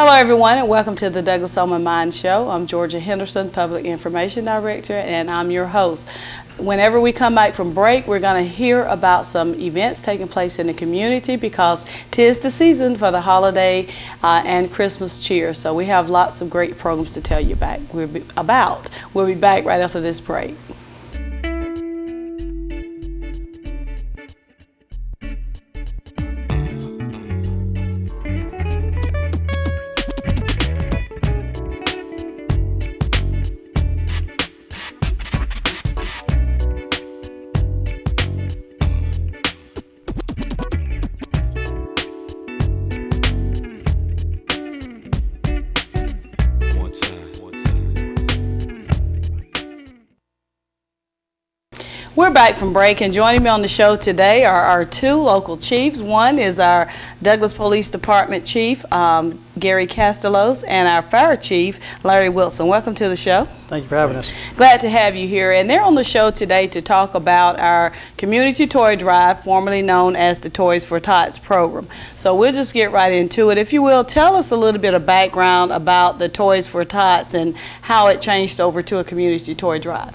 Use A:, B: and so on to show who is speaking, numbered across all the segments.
A: Hello everyone and welcome to the Douglas Elman Mind Show. I'm Georgia Henderson, Public Information Director, and I'm your host. Whenever we come back from break, we're going to hear about some events taking place in the community because 'tis the season for the holiday and Christmas cheer. So we have lots of great programs to tell you about. We'll be back right after this break. We're back from break, and joining me on the show today are our two local chiefs. One is our Douglas Police Department Chief, Gary Castellos, and our Fire Chief, Larry Wilson. Welcome to the show.
B: Thank you for having us.
A: Glad to have you here. And they're on the show today to talk about our Community Toy Drive, formerly known as the Toys for Tots program. So we'll just get right into it. If you will, tell us a little bit of background about the Toys for Tots and how it changed over to a Community Toy Drive.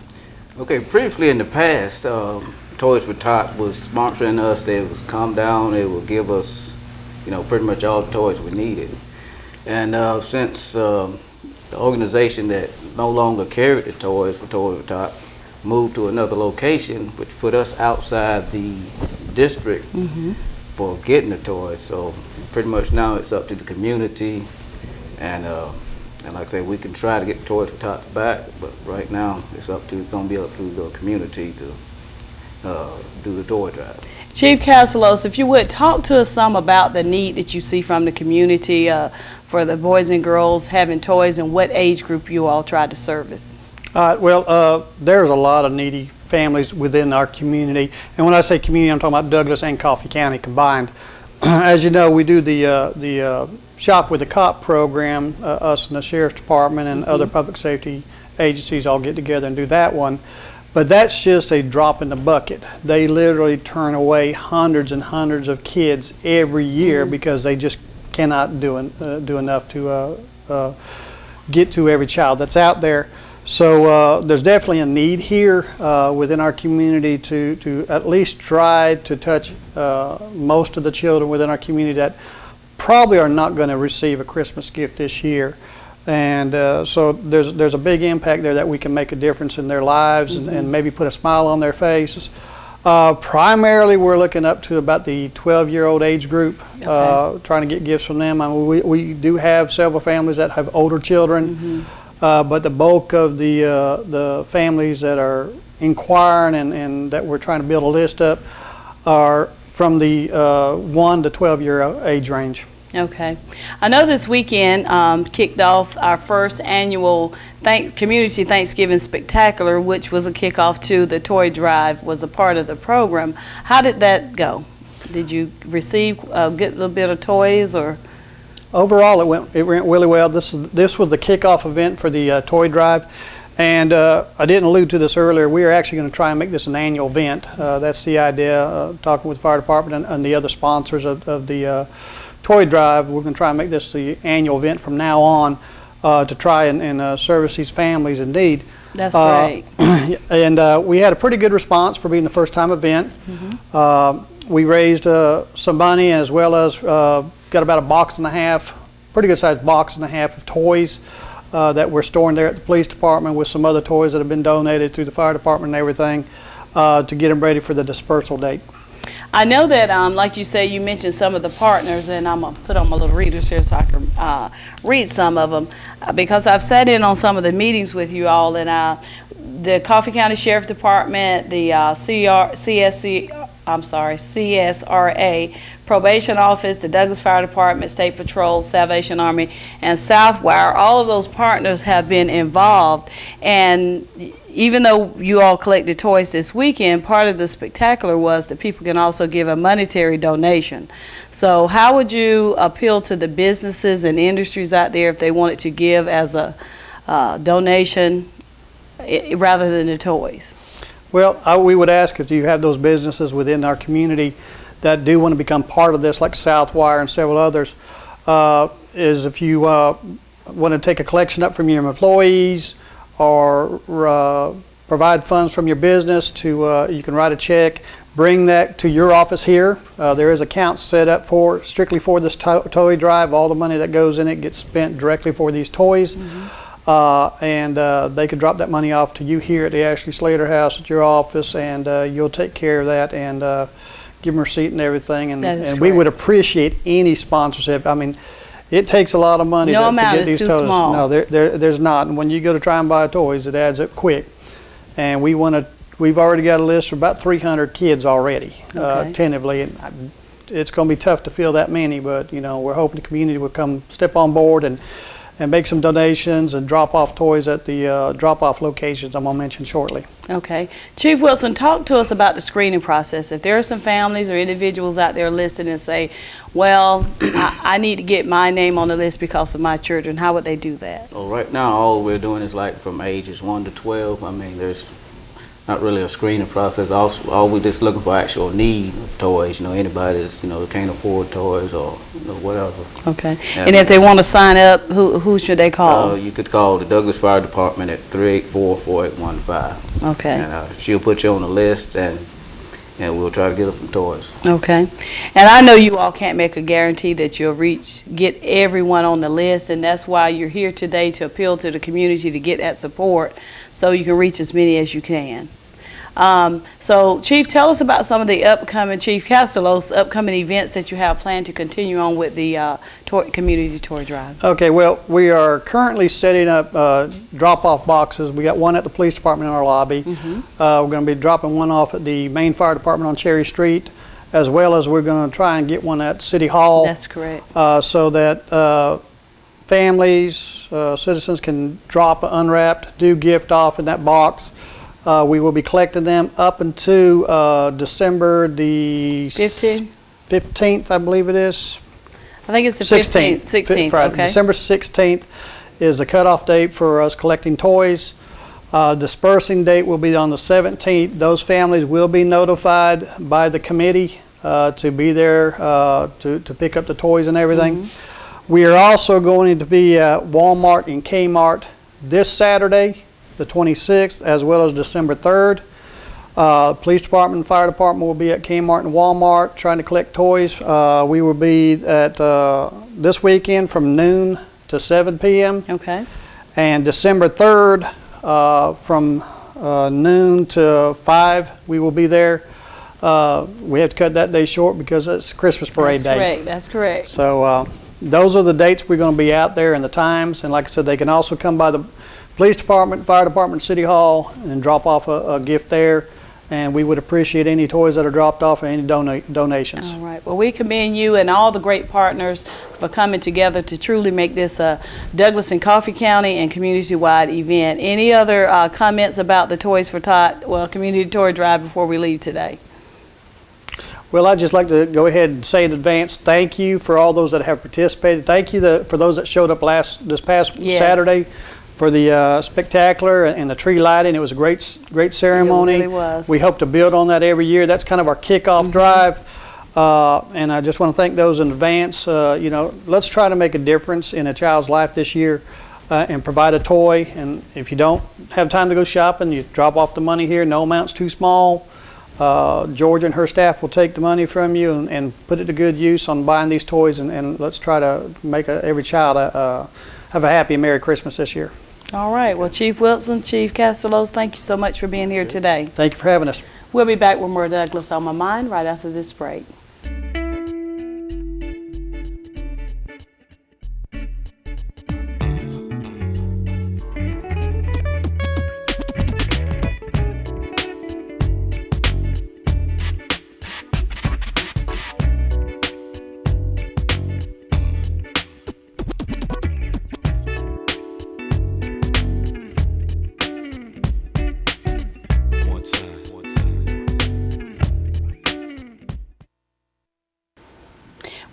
C: Okay, previously in the past, Toys for Tots was sponsoring us. They would come down, they would give us, pretty much all the toys we needed. And since the organization that no longer carried the toys for Toys for Tots moved to another location, which put us outside the district for getting the toys. So pretty much now it's up to the community, and like I say, we can try to get the Toys for Tots back, but right now it's going to be up to the community to do the toy drive.
A: Chief Castellos, if you would, talk to us some about the need that you see from the community for the boys and girls having toys, and what age group you all try to service.
B: There's a lot of needy families within our community, and when I say community, I'm talking about Douglas and Coffee County combined. As you know, we do the Shop with the Cop program. Us and the Sheriff's Department and other public safety agencies all get together and do that one. But that's just a drop in the bucket. They literally turn away hundreds and hundreds of kids every year because they just cannot do enough to get to every child that's out there. So there's definitely a need here within our community to at least try to touch most of the children within our community that probably are not going to receive a Christmas gift this year. And so there's a big impact there that we can make a difference in their lives and maybe put a smile on their faces. Primarily we're looking up to about the 12-year-old age group, trying to get gifts from them. I mean, we do have several families that have older children. But the bulk of the families that are inquiring and that we're trying to build a list up are from the 1 to 12-year age range.
A: Okay. I know this weekend kicked off our first annual Community Thanksgiving Spectacular, which was a kickoff to the Toy Drive, was a part of the program. How did that go? Did you receive a good little bit of toys, or?
B: Overall, it went really well. This was the kickoff event for the Toy Drive, and I didn't allude to this earlier. We are actually going to try and make this an annual event. That's the idea. Talking with the fire department and the other sponsors of the Toy Drive, we're going to try and make this the annual event from now on to try and service these families in need.
A: That's great.
B: And we had a pretty good response for being the first-time event. We raised some money, as well as got about a box and a half, pretty good sized box and a half of toys that we're storing there at the police department, with some other toys that have been donated through the fire department and everything to get them ready for the dispersal date.
A: I know that, like you say, you mentioned some of the partners, and I'm going to put on my little readers here so I can read some of them, because I've sat in on some of the meetings with you all, and the Coffee County Sheriff Department, the CSRA Probation Office, the Douglas Fire Department, State Patrol, Salvation Army, and Southwire. All of those partners have been involved, and even though you all collected toys this weekend, part of the spectacular was that people can also give a monetary donation. So how would you appeal to the businesses and industries out there if they wanted to give as a donation rather than the toys?
B: Well, we would ask if you have those businesses within our community that do want to become part of this, like Southwire and several others. is if you want to take a collection up from your employees or provide funds from your business to, you can write a check, bring that to your office here. There is accounts set up strictly for this toy drive. All the money that goes in it gets spent directly for these toys. And they can drop that money off to you here at the Ashley Slater House at your office, and you'll take care of that and give them a receipt and everything. And we would appreciate any sponsorship. I mean, it takes a lot of money
A: No
B: to
A: amount
B: get
A: is
B: these
A: too
B: toys.
A: small.
B: No, there's not. And when you go to try and buy toys, it adds up quick. And we've already got a list of about 300 kids already,
A: Okay.
B: tentatively. And it's going to be tough to fill that many, but we're hoping the community will come step on board and make some donations and drop off toys at the drop-off locations I'm going to mention shortly.
A: Okay. Chief Wilson, talk to us about the screening process. If there are some families or individuals out there listening and say, well, I need to get my name on the list because of my children, how would they do that?
C: Well, right now, all we're doing is like from ages 1 to 12. I mean, there's not really a screening process. All we're just looking for actual need of toys. Anybody that's, can't afford toys or whatever.
A: Okay.
C: Yeah.
A: And if they want to sign up, who should they call?
C: You could call the Douglas Fire Department at 384-4815.
A: Okay.
C: And she'll put you on the list, and we'll try to get them some toys.
A: Okay. And I know you all can't make a guarantee that you'll get everyone on the list, and that's why you're here today, to appeal to the community to get that support so you can reach as many as you can. So, Chief, tell us about some of the upcoming, Chief Castelos, upcoming events that you have planned to continue on with the community toy drive.
B: Okay, well, we are currently setting up drop-off boxes. We got one at the police department in our lobby. We're going to be dropping one off at the main fire department on Cherry Street, as well as we're going to try and get one at City Hall.
A: That's correct.
B: So that families, citizens can drop unwrapped, do gift off in that box. We will be collecting them up until December the 15th, I believe it is.
A: I think it's the 15th. 16th,
B: Right.
A: okay.
B: December 16th is the cutoff date for us collecting toys. Dispersing date will be on the 17th. Those families will be notified by the committee to be there to pick up the toys and everything. We are also going to be at Walmart and Kmart this Saturday, the 26th, as well as December 3rd. Police department and fire department will be at Kmart and Walmart trying to collect toys. We will be at this weekend from noon to 7 p.m.
A: Okay.
B: And December 3rd from noon to 5, we will be there. We have to cut that day short because it's Christmas parade day.
A: That's correct.
B: So those are the dates we're going to be out there and the times. And like I said, they can also come by the police department, fire department, city hall, and drop off a gift there. And we would appreciate any toys that are dropped off or any donations.
A: All right. Well, we commend you and all the great partners for coming together to truly make this a Douglas and Coffee County and community-wide event. Any other comments about the Toys for Tot, Community Toy Drive before we leave today?
B: Well, I'd just like to go ahead and say in advance, thank you for all those that have participated. Thank you for those that showed up this past Saturday for the spectacular and the tree lighting. It was a great ceremony.
A: It really was.
B: We hope to build on that every year. That's kind of our kickoff drive. And I just want to thank those in advance. Let's try to make a difference in a child's life this year and provide a toy. And if you don't have time to go shopping, you drop off the money here. No amount's too small. Georgia and her staff will take the money from you and put it to good use on buying these toys. And let's try to make every child have a happy and Merry Christmas this year.
A: All right. Well, Chief Wilson, Chief Castelos, thank you so much for being here today.
B: Thank you for having us.
A: We'll be back with more Douglas on My Mind right after this break.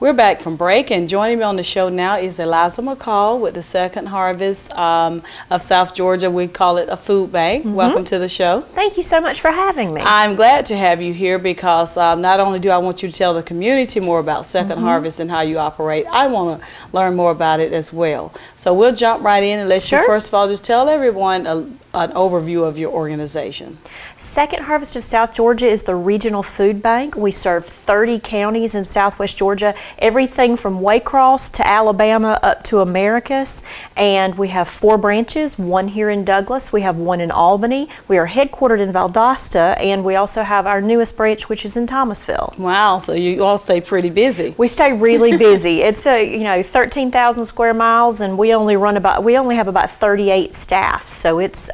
A: We're back from break, and joining me on the show now is Eliza McCall with the Second Harvest of South Georgia. We call it a food bank. Welcome to the show.
D: Thank you so much for having me.
A: I'm glad to have you here because not only do I want you to tell the community more about Second Harvest and how you operate, I want to learn more about it as well. So we'll jump right in and let you first of all just tell everyone an overview of your organization.
D: Second Harvest of South Georgia is the regional food bank. We serve 30 counties in southwest Georgia, everything from Waycross to Alabama up to Americus. And we have 4 branches, one here in Douglas, we have one in Albany, we are headquartered in Valdosta, and we also have our newest branch, which is in Thomasville.
A: Wow, so you all stay pretty busy.
D: We stay really busy. It's 13,000 square miles, and we only have about 38 staff. So it's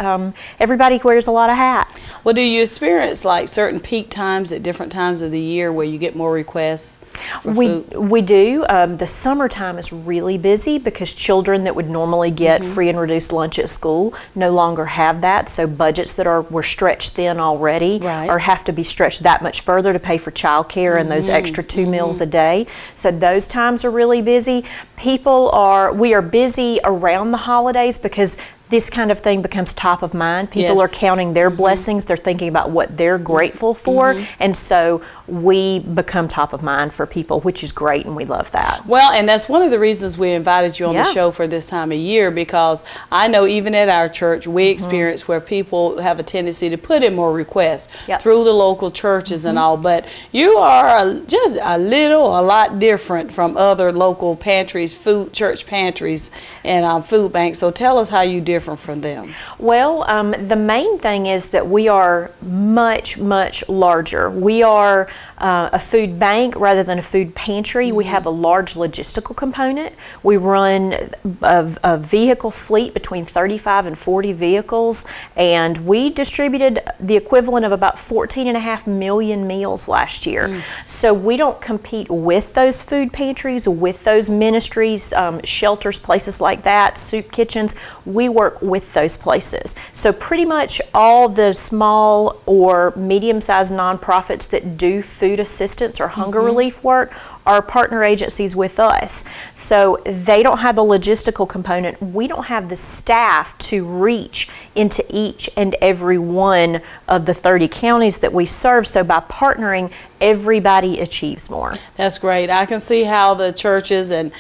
D: everybody wears a lot of hats.
A: Well, do you experience like certain peak times at different times of the year where you get more requests for food?
D: We do. The summertime is really busy because children that would normally get free and reduced lunch at school no longer have that. So budgets that were stretched thin already or have to be stretched that much further to pay for childcare and those extra 2 meals a day. So those times are really busy. We are busy around the holidays because this kind of thing becomes top of mind. People are counting their blessings. They're thinking about what they're grateful for. And so we become top of mind for people, which is great, and we love that.
A: Well, and that's one of the reasons we invited you on the show for this time of year, because I know even at our church, we experience where people have a tendency to put in more requests through the local churches and all, but you are just a lot different from other local pantries, church pantries, and food banks. So tell us how you differ from them.
D: Well, the main thing is that we are much, much larger. We are a food bank rather than a food pantry. We have a large logistical component. We run a vehicle fleet between 35 and 40 vehicles, and we distributed the equivalent of about 14.5 million meals last year. So we don't compete with those food pantries, with those ministries, shelters, places like that, soup kitchens. We work with those places. So pretty much all the small or medium-sized nonprofits that do food assistance or hunger relief work are partner agencies with us. So they don't have the logistical component. We don't have the staff to reach into each and every one of the 30 counties that we serve. So by partnering, everybody achieves more.
A: That's great. I can see how the churches and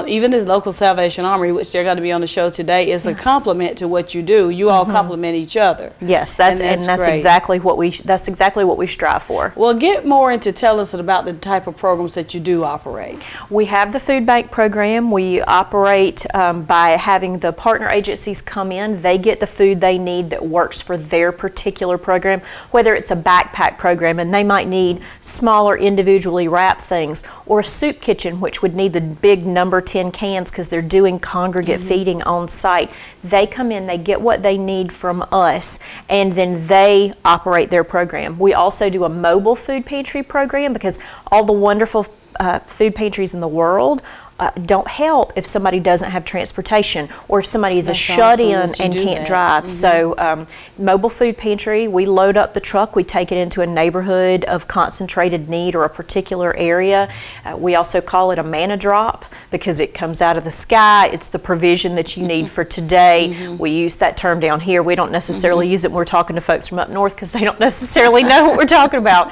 A: even the local Salvation Army, which they're going to be on the show today, is a compliment to what you do. You all complement each other.
D: Yes, that's exactly what we strive for.
A: Well, get more into tell us about the type of programs that you do operate.
D: We have the food bank program. We operate by having the partner agencies come in. They get the food they need that works for their particular program, whether it's a backpack program and they might need smaller individually wrapped things, or a soup kitchen which would need the big number 10 cans because they're doing congregate feeding on site. They come in, they get what they need from us, and then they operate their program. We also do a mobile food pantry program because all the wonderful food pantries in the world don't help if somebody doesn't have transportation or if somebody is a shut-in and can't drive. So mobile food pantry, we load up the truck, we take it into a neighborhood of concentrated need or a particular area. We also call it a manna drop because it comes out of the sky. It's the provision that you need for today. We use that term down here. We don't necessarily use it when we're talking to folks from up north because they don't necessarily know what we're talking about.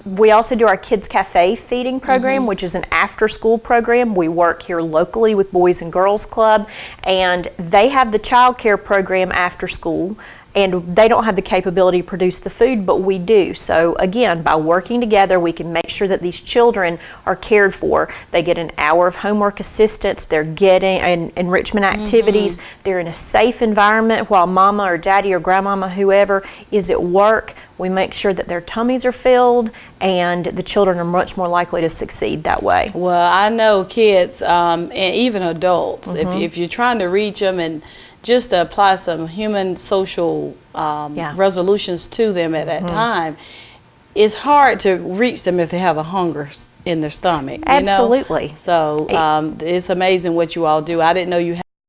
D: We also do our Kids Cafe feeding program, which is an after-school program. We work here locally with Boys and Girls Club, and they have the child care program after school, and they don't have the capability to produce the food, but we do. So again, by working together, we can make sure that these children are cared for. They get an hour of homework assistance, they're getting enrichment activities, they're in a safe environment while mama or daddy or grandmama, whoever, is at work. We make sure that their tummies are filled, and the children are much more likely to succeed that way.
A: Well, I know kids and even adults, if you're trying to reach them and just to apply some human social resolutions to them at that time, it's hard to reach them if they have a hunger in their stomach.
D: Absolutely.
A: You know? So it's amazing what you all do. I didn't know you had